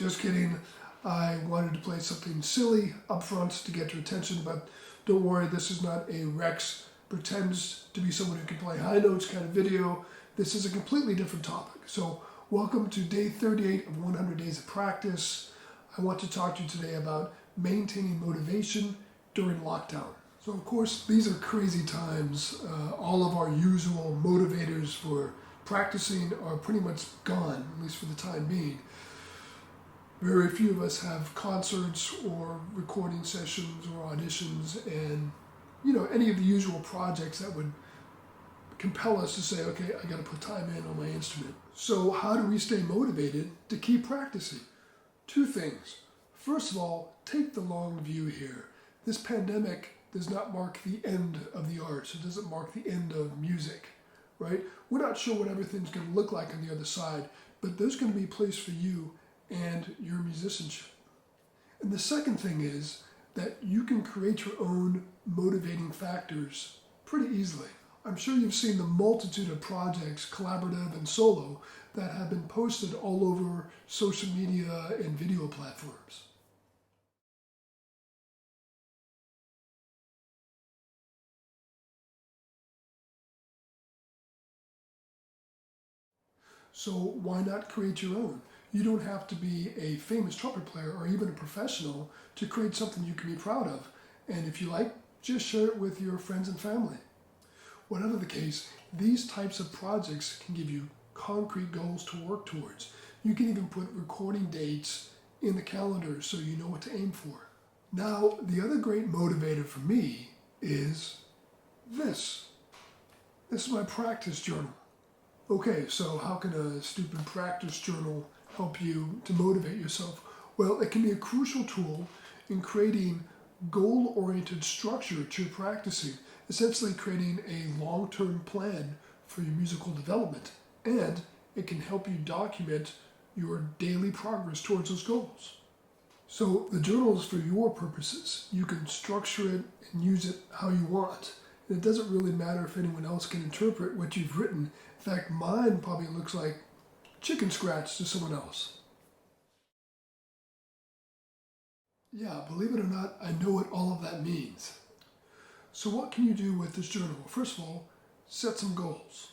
just kidding. I wanted to play something silly up front to get your attention, but don't worry, this is not a Rex pretends to be someone who can play high notes kind of video. This is a completely different topic. So welcome to day 38 of 100 days of practice. I want to talk to you today about maintaining motivation during lockdown. So of course, these are crazy times. All of our usual motivators for practicing are pretty much gone, at least for the time being. Very few of us have concerts or recording sessions or auditions and, any of the usual projects that would compel us to say, okay, I got to put time in on my instrument. So how do we stay motivated to keep practicing? Two things. First of all, take the long view here. This pandemic does not mark the end of the arts. It doesn't mark the end of music, right? We're not sure what everything's going to look like on the other side, but there's going to be a place for you and your musicianship. And the second thing is that you can create your own motivating factors pretty easily. I'm sure you've seen the multitude of projects, collaborative and solo, that have been posted all over social media and video platforms. So why not create your own? You don't have to be a famous trumpet player or even a professional to create something you can be proud of. And if you like, just share it with your friends and family. Whatever the case, these types of projects can give you concrete goals to work towards. You can even put recording dates in the calendar so you know what to aim for. Now, the other great motivator for me is this. This is my practice journal. Okay, so how can a stupid practice journal help you to motivate yourself? Well, it can be a crucial tool in creating goal-oriented structure to your practicing, essentially creating a long-term plan for your musical development, and it can help you document your daily progress towards those goals. So the journal is for your purposes. You can structure it and use it how you want. And it doesn't really matter if anyone else can interpret what you've written. In fact, mine probably looks like chicken scratch to someone else. Yeah, believe it or not, I know what all of that means. So what can you do with this journal? Well, first of all, set some goals.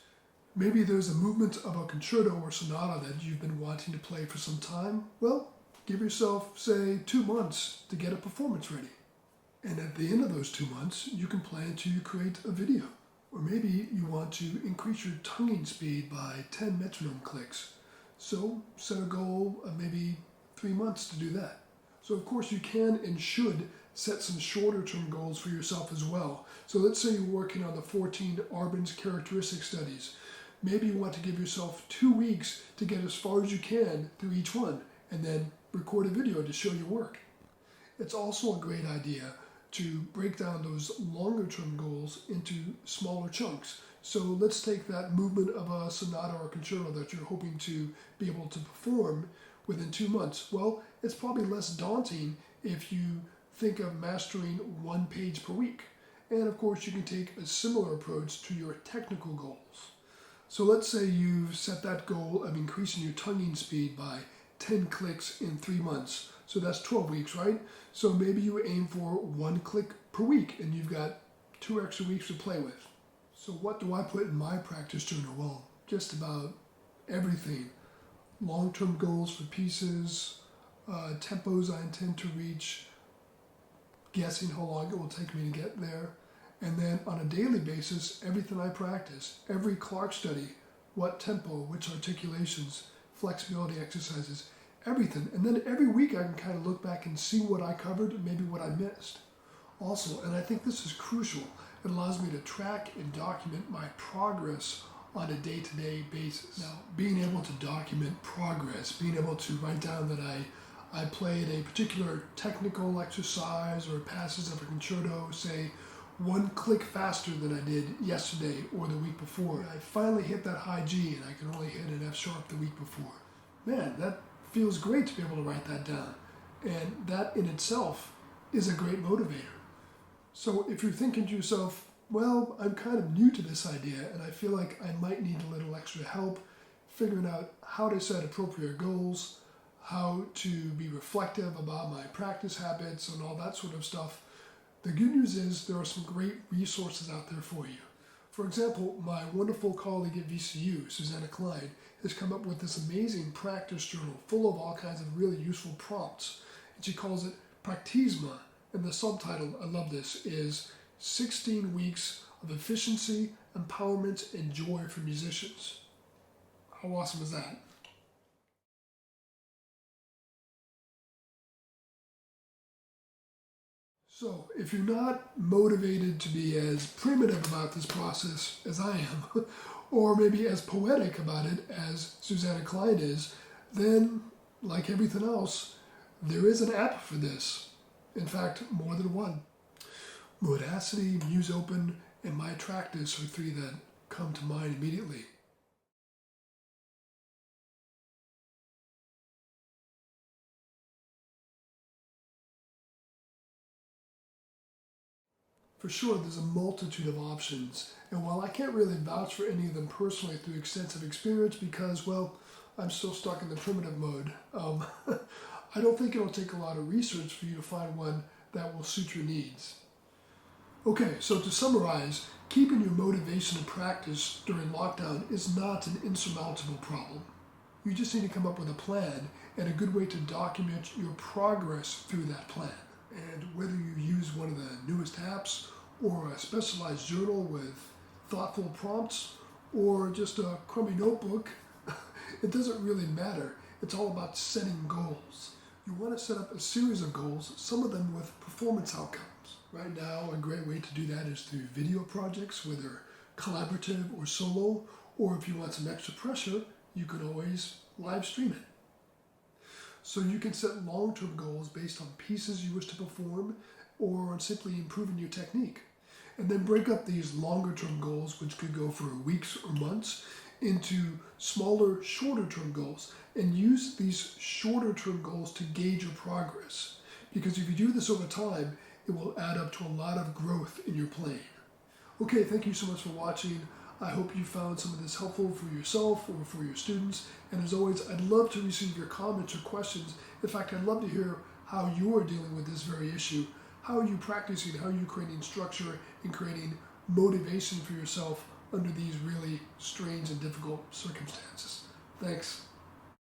Maybe there's a movement of a concerto or sonata that you've been wanting to play for some time. Well, give yourself, say, 2 months to get a performance ready. And at the end of those 2 months, you can plan to create a video. Or maybe you want to increase your tonguing speed by 10 metronome clicks. So set a goal of maybe 3 months to do that. So of course you can and should set some shorter term goals for yourself as well. So let's say you're working on the 14 Arbenz characteristic studies. Maybe you want to give yourself 2 weeks to get as far as you can through each one and then record a video to show your work. It's also a great idea to break down those longer term goals into smaller chunks. So let's take that movement of a sonata or concerto that you're hoping to be able to perform within 2 months. Well, it's probably less daunting if you think of mastering 1 page per week. And of course, you can take a similar approach to your technical goals. So let's say you've set that goal of increasing your tonguing speed by 10 clicks in 3 months. So that's 12 weeks, right? So maybe you aim for 1 click per week and you've got 2 extra weeks to play with. So what do I put in my practice journal? Well, just about everything. Long-term goals for pieces, tempos I intend to reach, guessing how long it will take me to get there, and then on a daily basis, everything I practice, every Clark study, what tempo, which articulations, flexibility exercises, everything. And then every week I can kind of look back and see what I covered and maybe what I missed. Also, and I think this is crucial, it allows me to track and document my progress on a day-to-day basis. Now, being able to document progress, being able to write down that I played a particular technical exercise or passes of a concerto, say, 1 click faster than I did yesterday or the week before. I finally hit that high G and I can only hit an F sharp the week before. Man, that feels great to be able to write that down. And that in itself is a great motivator. So if you're thinking to yourself, well, I'm kind of new to this idea and I feel like I might need a little extra help figuring out how to set appropriate goals, how to be reflective about my practice habits and all that sort of stuff, the good news is there are some great resources out there for you. For example, my wonderful colleague at VCU, Susanna Klein, has come up with this amazing practice journal full of all kinds of really useful prompts. And she calls it Practisma, and the subtitle, I love this, is 16 Weeks of Efficiency, Empowerment, and Joy for Musicians. How awesome is that? So, if you're not motivated to be as primitive about this process as I am, or maybe as poetic about it as Susanna Klein is, then, like everything else, there is an app for this. In fact, more than one. Modacity, MuseOpen, and MyTractus are three that come to mind immediately. For sure, there's a multitude of options, and while I can't really vouch for any of them personally through extensive experience because, well, I'm still stuck in the primitive mode, I don't think it'll take a lot of research for you to find one that will suit your needs. Okay, so to summarize, keeping your motivation to practice during lockdown is not an insurmountable problem. You just need to come up with a plan and a good way to document your progress through that plan. And whether you use one of the newest apps or a specialized journal with thoughtful prompts or just a crummy notebook, it doesn't really matter. It's all about setting goals. You want to set up a series of goals, some of them with performance outcomes. Right now, a great way to do that is through video projects, whether collaborative or solo, or if you want some extra pressure, you can always live stream it. So you can set long-term goals based on pieces you wish to perform or on simply improving your technique. And then break up these longer-term goals, which could go for weeks or months, into smaller, shorter-term goals. And use these shorter-term goals to gauge your progress. Because if you do this over time, it will add up to a lot of growth in your playing. Okay, thank you so much for watching. I hope you found some of this helpful for yourself or for your students. And as always, I'd love to receive your comments or questions. In fact, I'd love to hear how you're dealing with this very issue. How are you practicing? How are you creating structure and creating motivation for yourself under these really strange and difficult circumstances? Thanks.